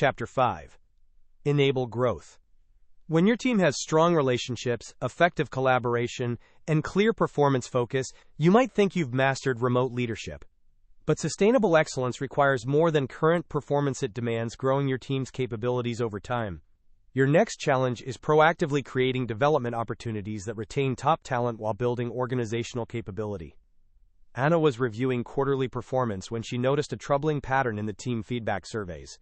Chapter 5. Enable growth. When your team has strong relationships, effective collaboration, and clear performance focus, you might think you've mastered remote leadership. But sustainable excellence requires more than current performance. It demands growing your team's capabilities over time. Your next challenge is proactively creating development opportunities that retain top talent while building organizational capability. Anna was reviewing quarterly performance when she noticed a troubling pattern in the team feedback surveys.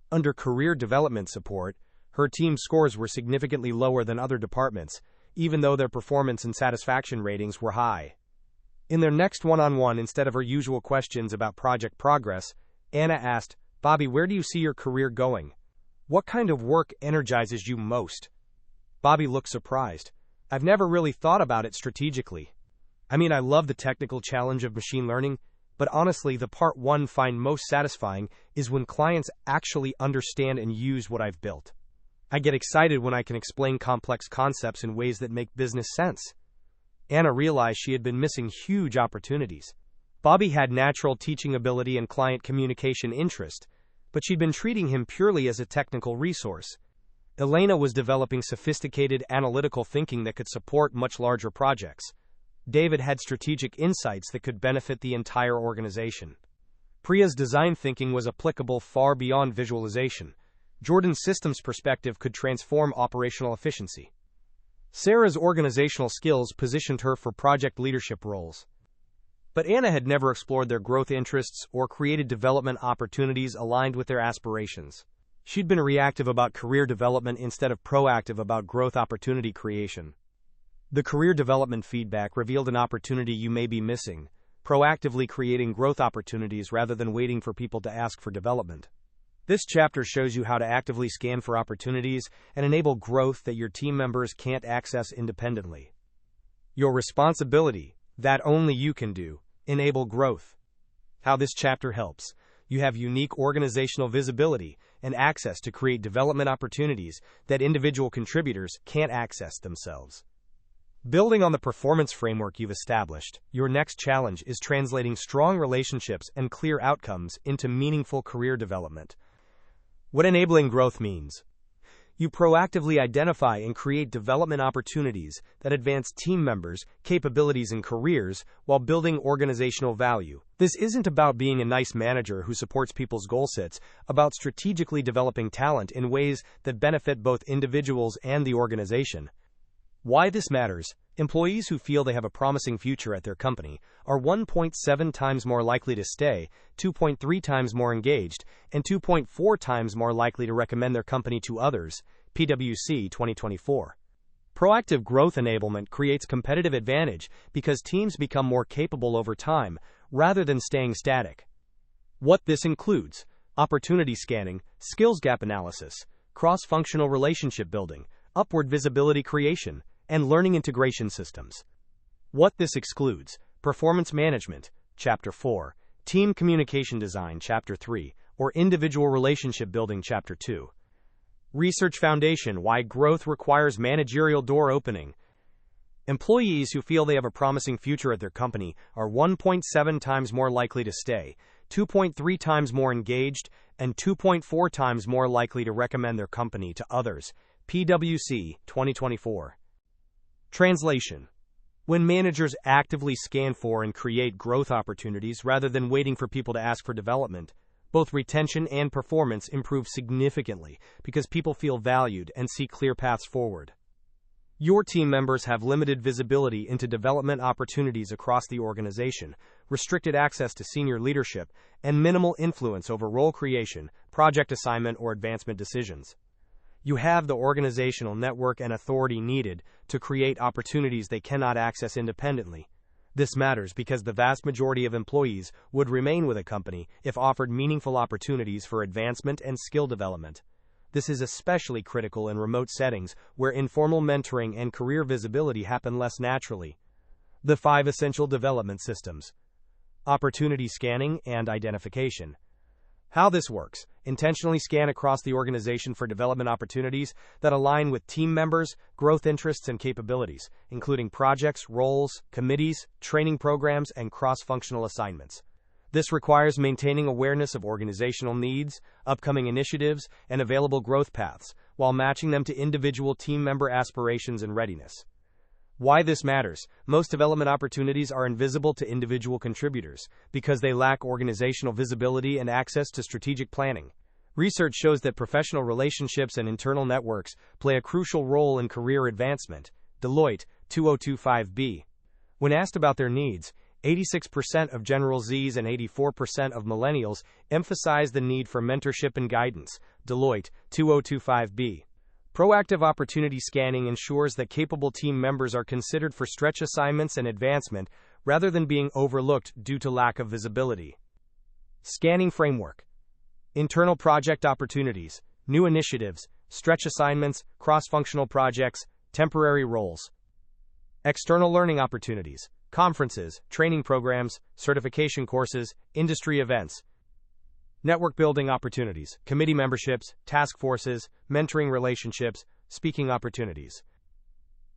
Under career development support, her team's scores were significantly lower than other departments, even though their performance and satisfaction ratings were high. In their next one-on-one, instead of her usual questions about project progress, Anna asked, "Bobby, where do you see your career going? What kind of work energizes you most?" Bobby looked surprised. "I've never really thought about it strategically. I mean, I love the technical challenge of machine learning, but honestly, the part one find most satisfying is when clients actually understand and use what I've built. I get excited when I can explain complex concepts in ways that make business sense." Anna realized she had been missing huge opportunities. Bobby had natural teaching ability and client communication interest, but she'd been treating him purely as a technical resource. Elena was developing sophisticated analytical thinking that could support much larger projects. David had strategic insights that could benefit the entire organization. Priya's design thinking was applicable far beyond visualization. Jordan's systems perspective could transform operational efficiency. Sarah's organizational skills positioned her for project leadership roles. But Anna had never explored their growth interests or created development opportunities aligned with their aspirations. She'd been reactive about career development instead of proactive about growth opportunity creation. The career development feedback revealed an opportunity you may be missing, proactively creating growth opportunities rather than waiting for people to ask for development. This chapter shows you how to actively scan for opportunities and enable growth that your team members can't access independently. Your responsibility, that only you can do, enable growth. How this chapter helps. You have unique organizational visibility and access to create development opportunities that individual contributors can't access themselves. Building on the performance framework you've established, your next challenge is translating strong relationships and clear outcomes into meaningful career development. What enabling growth means. You proactively identify and create development opportunities that advance team members' capabilities and careers while building organizational value. This isn't about being a nice manager who supports people's goal sets, about strategically developing talent in ways that benefit both individuals and the organization. Why this matters. Employees who feel they have a promising future at their company are 1.7 times more likely to stay, 2.3 times more engaged, and 2.4 times more likely to recommend their company to others. PwC 2024. Proactive growth enablement creates competitive advantage because teams become more capable over time rather than staying static. What this includes: opportunity scanning, skills gap analysis, cross-functional relationship building, upward visibility creation, and learning integration systems. What this excludes: performance management, Chapter 4, team communication design, Chapter 3, or individual relationship building, Chapter 2. Research foundation: why growth requires managerial door opening. Employees who feel they have a promising future at their company are 1.7 times more likely to stay, 2.3 times more engaged, and 2.4 times more likely to recommend their company to others. PwC 2024. Translation. When managers actively scan for and create growth opportunities rather than waiting for people to ask for development, both retention and performance improve significantly because people feel valued and see clear paths forward. Your team members have limited visibility into development opportunities across the organization, restricted access to senior leadership, and minimal influence over role creation, project assignment, or advancement decisions. You have the organizational network and authority needed to create opportunities they cannot access independently. This matters because the vast majority of employees would remain with a company if offered meaningful opportunities for advancement and skill development. This is especially critical in remote settings where informal mentoring and career visibility happen less naturally. The 5 essential development systems. Opportunity scanning and identification. How this works: intentionally scan across the organization for development opportunities that align with team members' growth interests and capabilities, including projects, roles, committees, training programs, and cross-functional assignments. This requires maintaining awareness of organizational needs, upcoming initiatives, and available growth paths, while matching them to individual team member aspirations and readiness. Why this matters: most development opportunities are invisible to individual contributors because they lack organizational visibility and access to strategic planning. Research shows that professional relationships and internal networks play a crucial role in career advancement. Deloitte, 2025b. When asked about their needs, 86% of General Zs and 84% of millennials emphasize the need for mentorship and guidance. Deloitte, 2025b. Proactive opportunity scanning ensures that capable team members are considered for stretch assignments and advancement rather than being overlooked due to lack of visibility. Scanning framework. Internal project opportunities, new initiatives, stretch assignments, cross-functional projects, temporary roles. External learning opportunities, conferences, training programs, certification courses, industry events. Network building opportunities, committee memberships, task forces, mentoring relationships, speaking opportunities.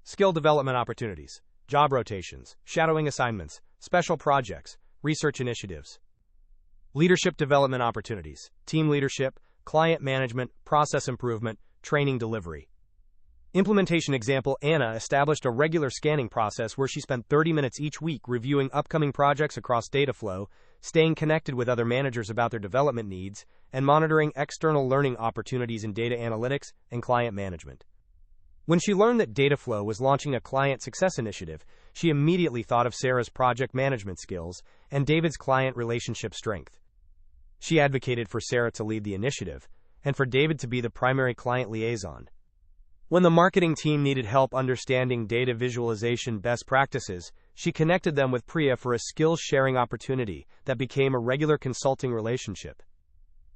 Skill development opportunities, job rotations, shadowing assignments, special projects, research initiatives. Leadership development opportunities, team leadership, client management, process improvement, training delivery. Implementation example: Anna established a regular scanning process where she spent 30 minutes each week reviewing upcoming projects across data flow, staying connected with other managers about their development needs, and monitoring external learning opportunities in data analytics and client management. When she learned that Dataflow was launching a client success initiative, she immediately thought of Sarah's project management skills and David's client relationship strength. She advocated for Sarah to lead the initiative, and for David to be the primary client liaison. When the marketing team needed help understanding data visualization best practices, she connected them with Priya for a skills-sharing opportunity that became a regular consulting relationship.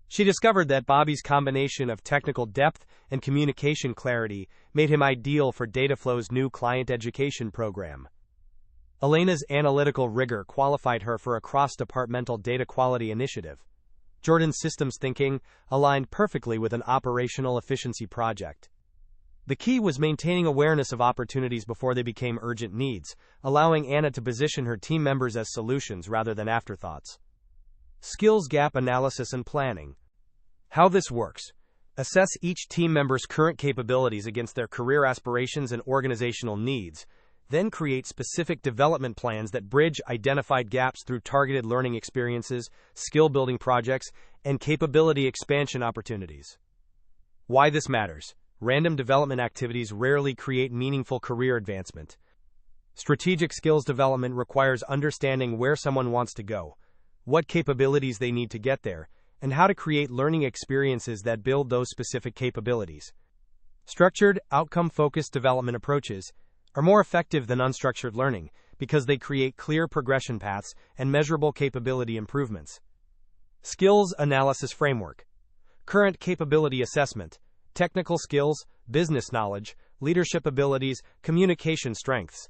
She discovered that Bobby's combination of technical depth and communication clarity made him ideal for Dataflow's new client education program. Elena's analytical rigor qualified her for a cross-departmental data quality initiative. Jordan's systems thinking aligned perfectly with an operational efficiency project. The key was maintaining awareness of opportunities before they became urgent needs, allowing Anna to position her team members as solutions rather than afterthoughts. Skills gap analysis and planning. How this works: assess each team member's current capabilities against their career aspirations and organizational needs, then create specific development plans that bridge identified gaps through targeted learning experiences, skill-building projects, and capability expansion opportunities. Why this matters: random development activities rarely create meaningful career advancement. Strategic skills development requires understanding where someone wants to go, what capabilities they need to get there, and how to create learning experiences that build those specific capabilities. Structured, outcome-focused development approaches are more effective than unstructured learning because they create clear progression paths and measurable capability improvements. Skills analysis framework. Current capability assessment. Technical skills, business knowledge, leadership abilities, communication strengths.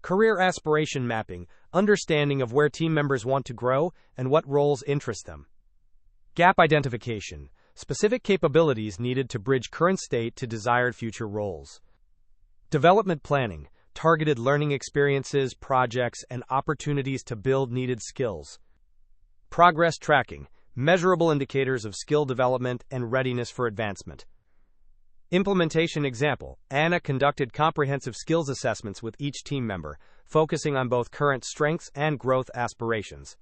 Career aspiration mapping, understanding of where team members want to grow and what roles interest them. Gap identification, specific capabilities needed to bridge current state to desired future roles. Development planning, targeted learning experiences, projects, and opportunities to build needed skills. Progress tracking, measurable indicators of skill development and readiness for advancement. Implementation example: Anna conducted comprehensive skills assessments with each team member, focusing on both current strengths and growth aspirations.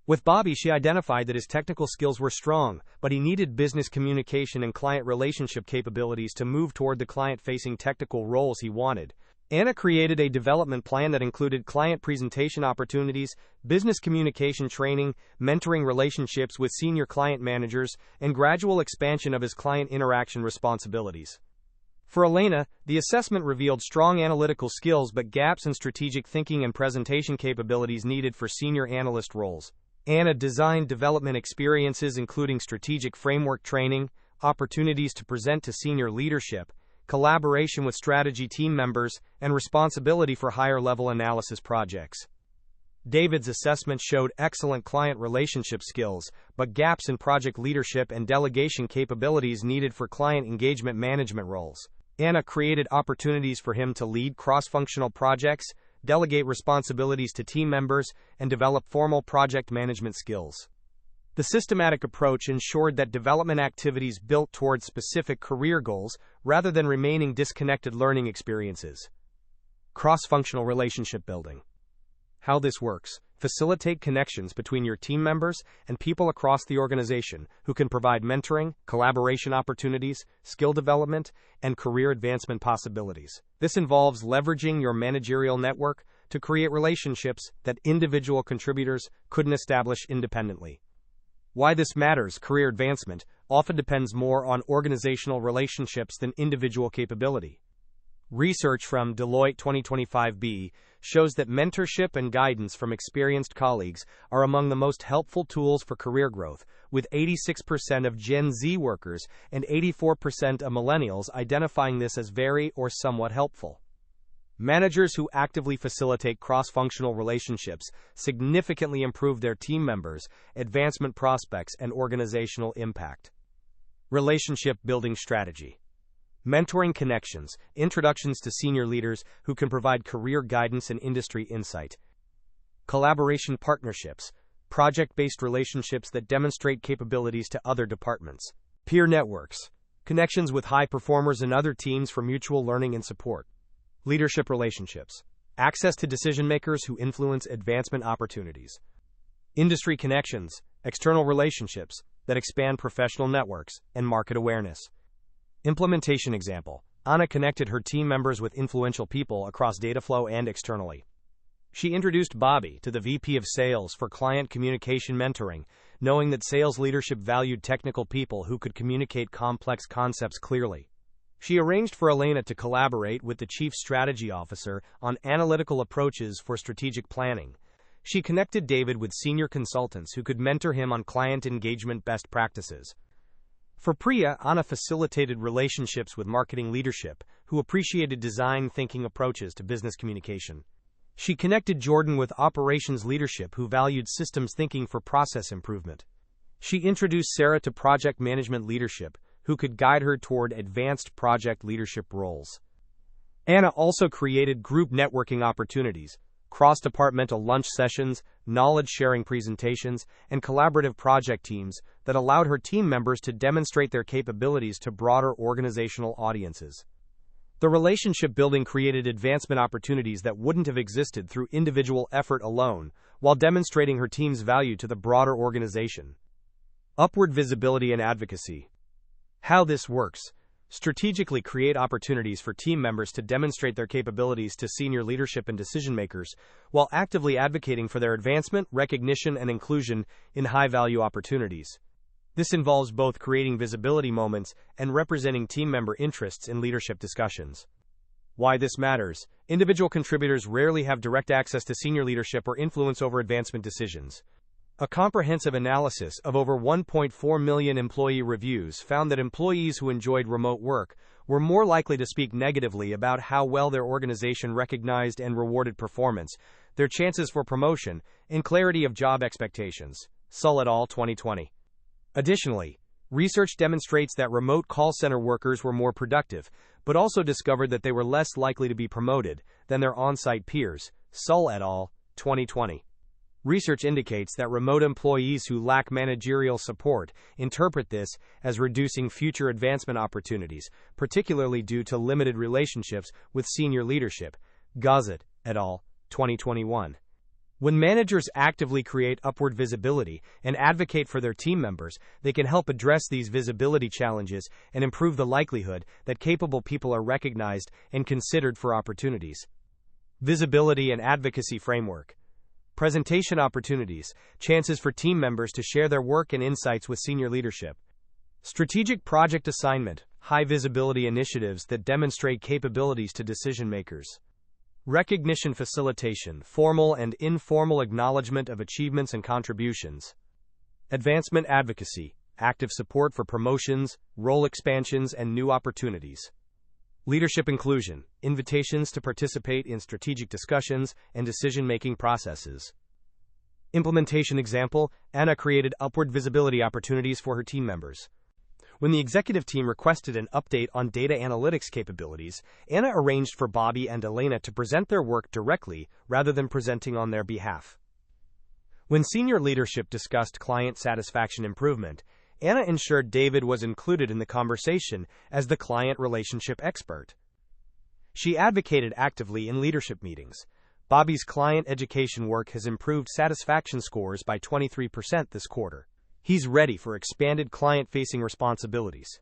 With Bobby, she identified that his technical skills were strong, but he needed business communication and client relationship capabilities to move toward the client-facing technical roles he wanted. Anna created a development plan that included client presentation opportunities, business communication training, mentoring relationships with senior client managers, and gradual expansion of his client interaction responsibilities. For Elena, the assessment revealed strong analytical skills but gaps in strategic thinking and presentation capabilities needed for senior analyst roles. Anna designed development experiences including strategic framework training, opportunities to present to senior leadership, collaboration with strategy team members, and responsibility for higher-level analysis projects. David's assessment showed excellent client relationship skills, but gaps in project leadership and delegation capabilities needed for client engagement management roles. Anna created opportunities for him to lead cross-functional projects, delegate responsibilities to team members, and develop formal project management skills. The systematic approach ensured that development activities built towards specific career goals rather than remaining disconnected learning experiences. Cross-functional relationship building. How this works: facilitate connections between your team members and people across the organization who can provide mentoring, collaboration opportunities, skill development, and career advancement possibilities. This involves leveraging your managerial network to create relationships that individual contributors couldn't establish independently. Why this matters: career advancement often depends more on organizational relationships than individual capability. Research from Deloitte 2025b shows that mentorship and guidance from experienced colleagues are among the most helpful tools for career growth, with 86% of Gen Z workers and 84% of millennials identifying this as very or somewhat helpful. Managers who actively facilitate cross-functional relationships significantly improve their team members' advancement prospects and organizational impact. Relationship building strategy. Mentoring connections, introductions to senior leaders who can provide career guidance and industry insight. Collaboration partnerships, project-based relationships that demonstrate capabilities to other departments. Peer networks, connections with high performers and other teams for mutual learning and support. Leadership relationships, access to decision-makers who influence advancement opportunities. Industry connections, external relationships that expand professional networks and market awareness. Implementation example: Anna connected her team members with influential people across data flow and externally. She introduced Bobby to the VP of Sales for client communication mentoring, knowing that sales leadership valued technical people who could communicate complex concepts clearly. She arranged for Elena to collaborate with the Chief Strategy Officer on analytical approaches for strategic planning. She connected David with senior consultants who could mentor him on client engagement best practices. For Priya, Anna facilitated relationships with marketing leadership, who appreciated design thinking approaches to business communication. She connected Jordan with operations leadership, who valued systems thinking for process improvement. She introduced Sarah to project management leadership, who could guide her toward advanced project leadership roles. Anna also created group networking opportunities, cross-departmental lunch sessions, knowledge-sharing presentations, and collaborative project teams that allowed her team members to demonstrate their capabilities to broader organizational audiences. The relationship building created advancement opportunities that wouldn't have existed through individual effort alone, while demonstrating her team's value to the broader organization. Upward visibility and advocacy. How this works: strategically create opportunities for team members to demonstrate their capabilities to senior leadership and decision-makers, while actively advocating for their advancement, recognition, and inclusion in high-value opportunities. This involves both creating visibility moments and representing team member interests in leadership discussions. Why this matters: individual contributors rarely have direct access to senior leadership or influence over advancement decisions. A comprehensive analysis of over 1.4 million employee reviews found that employees who enjoyed remote work were more likely to speak negatively about how well their organization recognized and rewarded performance, their chances for promotion, and clarity of job expectations. Sull et al. 2020. Additionally, research demonstrates that remote call center workers were more productive, but also discovered that they were less likely to be promoted than their on-site peers. Sull et al. 2020. Research indicates that remote employees who lack managerial support interpret this as reducing future advancement opportunities, particularly due to limited relationships with senior leadership. Gazet et al. 2021. When managers actively create upward visibility and advocate for their team members, they can help address these visibility challenges and improve the likelihood that capable people are recognized and considered for opportunities. Visibility and advocacy framework. Presentation opportunities, chances for team members to share their work and insights with senior leadership. Strategic project assignment, high visibility initiatives that demonstrate capabilities to decision makers. Recognition facilitation, formal and informal acknowledgement of achievements and contributions. Advancement advocacy, active support for promotions, role expansions, and new opportunities. Leadership inclusion, invitations to participate in strategic discussions and decision-making processes. Implementation example: Anna created upward visibility opportunities for her team members. When the executive team requested an update on data analytics capabilities, Anna arranged for Bobby and Elena to present their work directly rather than presenting on their behalf. When senior leadership discussed client satisfaction improvement, Anna ensured David was included in the conversation as the client relationship expert. She advocated actively in leadership meetings. Bobby's client education work has improved satisfaction scores by 23% this quarter. He's ready for expanded client-facing responsibilities.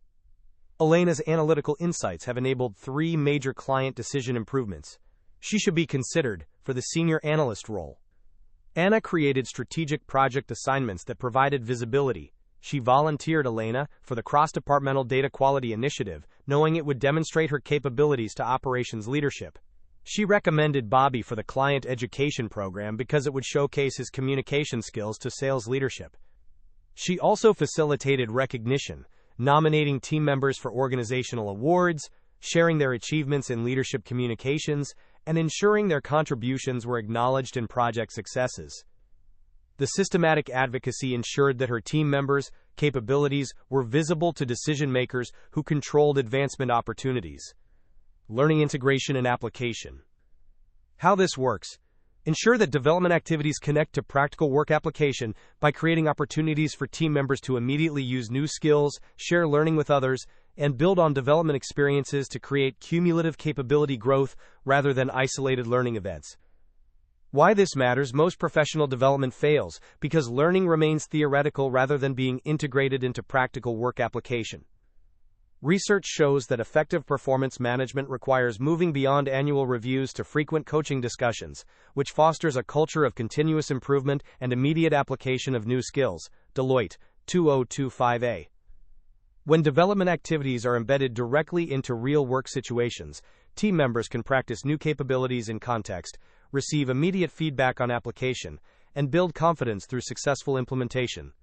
Elena's analytical insights have enabled 3 major client decision improvements. She should be considered for the senior analyst role. Anna created strategic project assignments that provided visibility. She volunteered Elena for the cross-departmental data quality initiative, knowing it would demonstrate her capabilities to operations leadership. She recommended Bobby for the client education program because it would showcase his communication skills to sales leadership. She also facilitated recognition, nominating team members for organizational awards, sharing their achievements in leadership communications, and ensuring their contributions were acknowledged in project successes. The systematic advocacy ensured that her team members' capabilities were visible to decision-makers who controlled advancement opportunities. Learning integration and application. How this works. Ensure that development activities connect to practical work application by creating opportunities for team members to immediately use new skills, share learning with others, and build on development experiences to create cumulative capability growth rather than isolated learning events. Why this matters: most professional development fails because learning remains theoretical rather than being integrated into practical work application. Research shows that effective performance management requires moving beyond annual reviews to frequent coaching discussions, which fosters a culture of continuous improvement and immediate application of new skills. Deloitte, 2025a. When development activities are embedded directly into real work situations, team members can practice new capabilities in context, receive immediate feedback on application, and build confidence through successful implementation.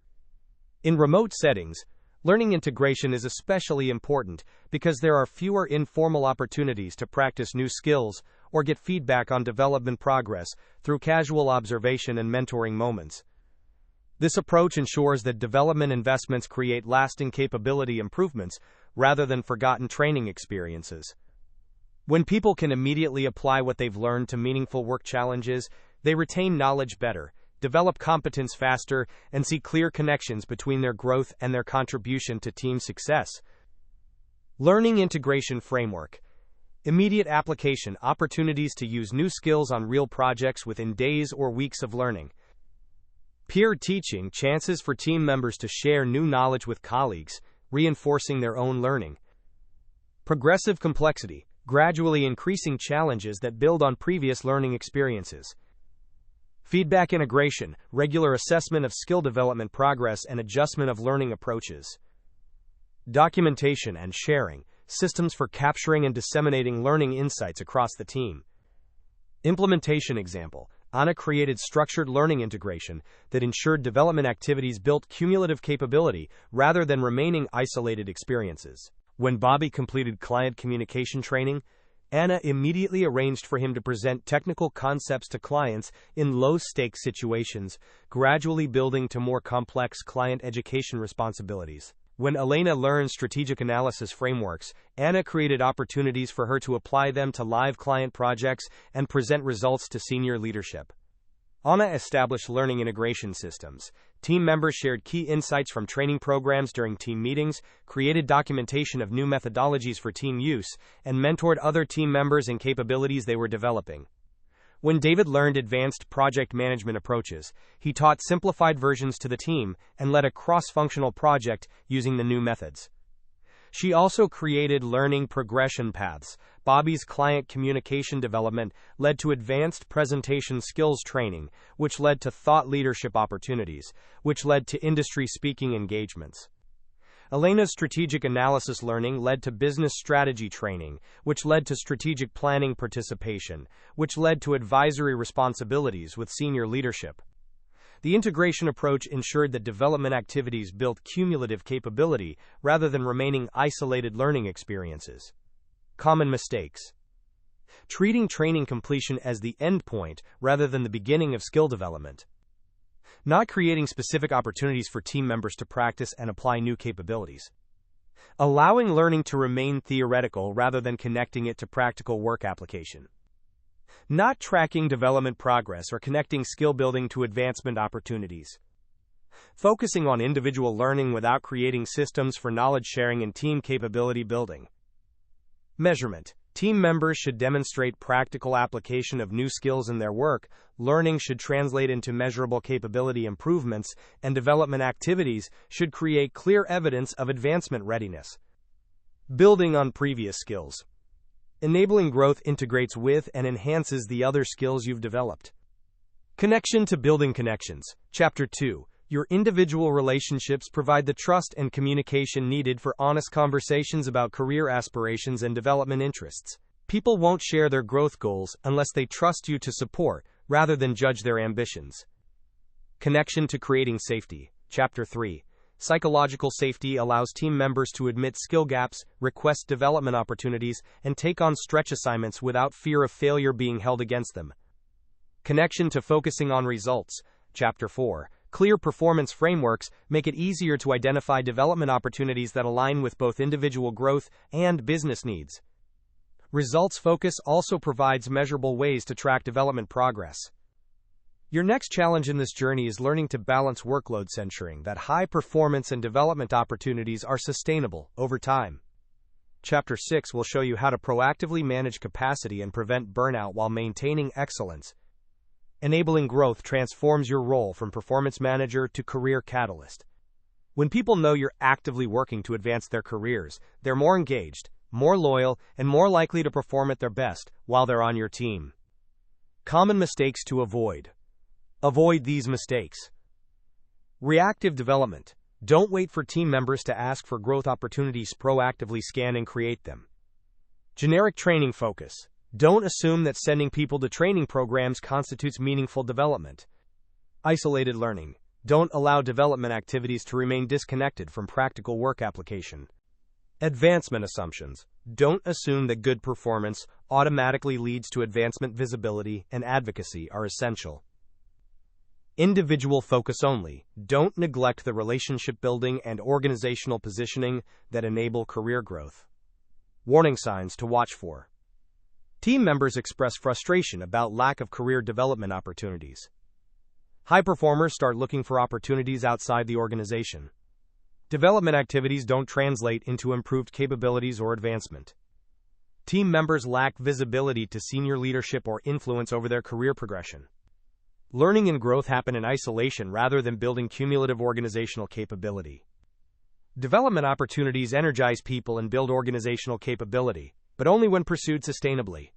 In remote settings, learning integration is especially important because there are fewer informal opportunities to practice new skills or get feedback on development progress through casual observation and mentoring moments. This approach ensures that development investments create lasting capability improvements rather than forgotten training experiences. When people can immediately apply what they've learned to meaningful work challenges, they retain knowledge better, develop competence faster, and see clear connections between their growth and their contribution to team success. Learning integration framework. Immediate application opportunities to use new skills on real projects within days or weeks of learning. Peer teaching chances for team members to share new knowledge with colleagues, reinforcing their own learning. Progressive complexity, gradually increasing challenges that build on previous learning experiences. Feedback integration, regular assessment of skill development progress and adjustment of learning approaches. Documentation and sharing, systems for capturing and disseminating learning insights across the team. Implementation example. Anna created structured learning integration that ensured development activities built cumulative capability rather than remaining isolated experiences. When Bobby completed client communication training, Anna immediately arranged for him to present technical concepts to clients in low-stakes situations, gradually building to more complex client education responsibilities. When Elena learned strategic analysis frameworks, Anna created opportunities for her to apply them to live client projects and present results to senior leadership. Anna established learning integration systems. Team members shared key insights from training programs during team meetings, created documentation of new methodologies for team use, and mentored other team members in capabilities they were developing. When David learned advanced project management approaches, he taught simplified versions to the team and led a cross-functional project using the new methods. She also created learning progression paths. Bobby's client communication development led to advanced presentation skills training, which led to thought leadership opportunities, which led to industry speaking engagements. Elena's strategic analysis learning led to business strategy training, which led to strategic planning participation, which led to advisory responsibilities with senior leadership. The integration approach ensured that development activities built cumulative capability rather than remaining isolated learning experiences. Common mistakes. Treating training completion as the end point rather than the beginning of skill development. Not creating specific opportunities for team members to practice and apply new capabilities. allowing learning to remain theoretical rather than connecting it to practical work application. Not tracking development progress or connecting skill building to advancement opportunities. Focusing on individual learning without creating systems for knowledge sharing and team capability building. Measurement. Team members should demonstrate practical application of new skills in their work, learning should translate into measurable capability improvements, and development activities should create clear evidence of advancement readiness. Building on previous skills. Enabling growth integrates with and enhances the other skills you've developed. Connection to building connections. Chapter 2. Your individual relationships provide the trust and communication needed for honest conversations about career aspirations and development interests. People won't share their growth goals unless they trust you to support, rather than judge their ambitions. Connection to creating safety. Chapter 3. Psychological safety allows team members to admit skill gaps, request development opportunities, and take on stretch assignments without fear of failure being held against them. Connection to focusing on results. Chapter 4. Clear performance frameworks make it easier to identify development opportunities that align with both individual growth and business needs. Results focus also provides measurable ways to track development progress. Your next challenge in this journey is learning to balance workloads, ensuring that high performance and development opportunities are sustainable over time. Chapter 6 will show you how to proactively manage capacity and prevent burnout while maintaining excellence. Enabling growth transforms your role from performance manager to career catalyst. When people know you're actively working to advance their careers, they're more engaged, more loyal, and more likely to perform at their best while they're on your team. Common mistakes to avoid. Avoid these mistakes. Reactive development. Don't wait for team members to ask for growth opportunities. Proactively scan and create them. Generic training focus. Don't assume that sending people to training programs constitutes meaningful development. Isolated learning. Don't allow development activities to remain disconnected from practical work application. Advancement assumptions. Don't assume that good performance automatically leads to advancement. Visibility and advocacy are essential. Individual focus only. Don't neglect the relationship building and organizational positioning that enable career growth. Warning signs to watch for. Team members express frustration about lack of career development opportunities. High performers start looking for opportunities outside the organization. Development activities don't translate into improved capabilities or advancement. Team members lack visibility to senior leadership or influence over their career progression. Learning and growth happen in isolation rather than building cumulative organizational capability. Development opportunities energize people and build organizational capability, but only when pursued sustainably.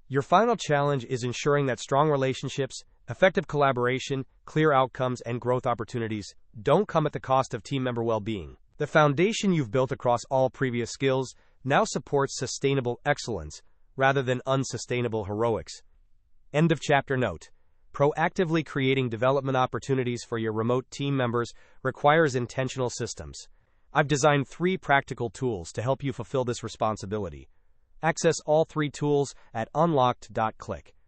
Your final challenge is ensuring that strong relationships, effective collaboration, clear outcomes, and growth opportunities don't come at the cost of team member well-being. The foundation you've built across all previous skills now supports sustainable excellence rather than unsustainable heroics. End of chapter. Note: proactively creating development opportunities for your remote team members requires intentional systems. I've designed 3 practical tools to help you fulfill this responsibility. Access all 3 tools at unlocked.click.